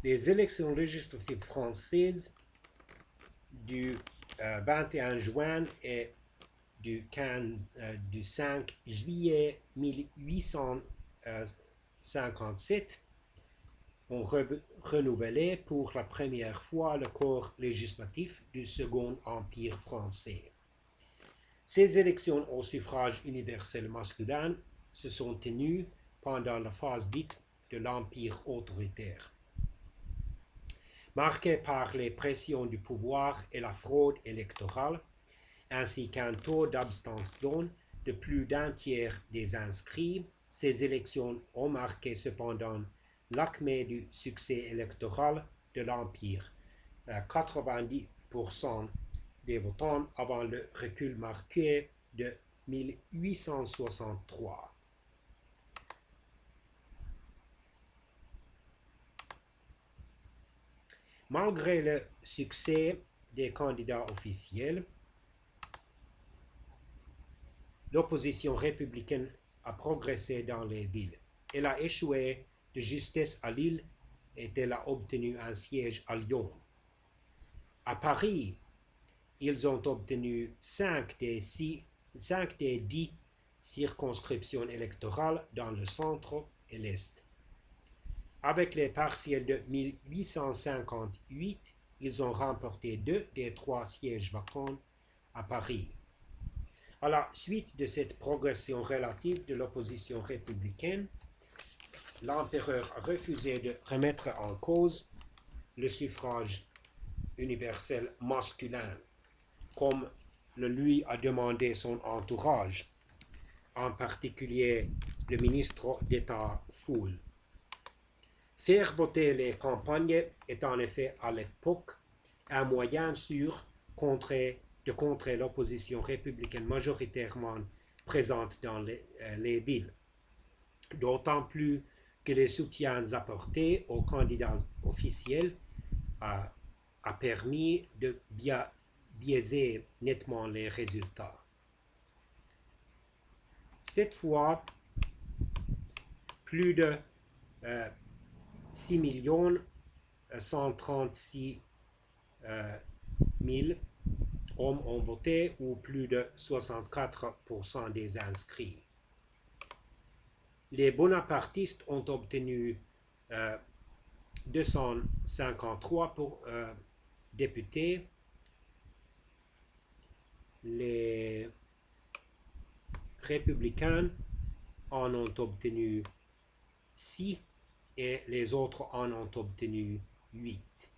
Les élections législatives françaises du 21 juin et du 5 juillet 1857 ont renouvelé pour la première fois le corps législatif du Second Empire français. Ces élections au suffrage universel masculin se sont tenues pendant la phase dite de l'Empire autoritaire, marquée par les pressions du pouvoir et la fraude électorale, ainsi qu'un taux d'abstention de plus d'un tiers des inscrits. Ces élections ont marqué cependant l'acmé du succès électoral de l'Empire, 90% des votants avant le recul marqué de 1863. Malgré le succès des candidats officiels, l'opposition républicaine a progressé dans les villes. Elle a échoué de justesse à Lille et elle a obtenu un siège à Lyon. À Paris, ils ont obtenu 5 des 10 circonscriptions électorales dans le centre et l'est. Avec les partiels de 1858, ils ont remporté 2 des 3 sièges vacants à Paris. À la suite de cette progression relative de l'opposition républicaine, l'empereur a refusé de remettre en cause le suffrage universel masculin, comme le lui a demandé son entourage, en particulier le ministre d'État Foule. Faire voter les campagnes est en effet à l'époque un moyen sûr de contrer l'opposition républicaine majoritairement présente dans les villes, d'autant plus que les soutiens apportés aux candidats officiels a permis de biaiser nettement les résultats. Cette fois, plus de 6 136 000 hommes ont voté, ou plus de 64% des inscrits. Les bonapartistes ont obtenu 253 députés. Les républicains en ont obtenu 6 et les autres en ont obtenu 8.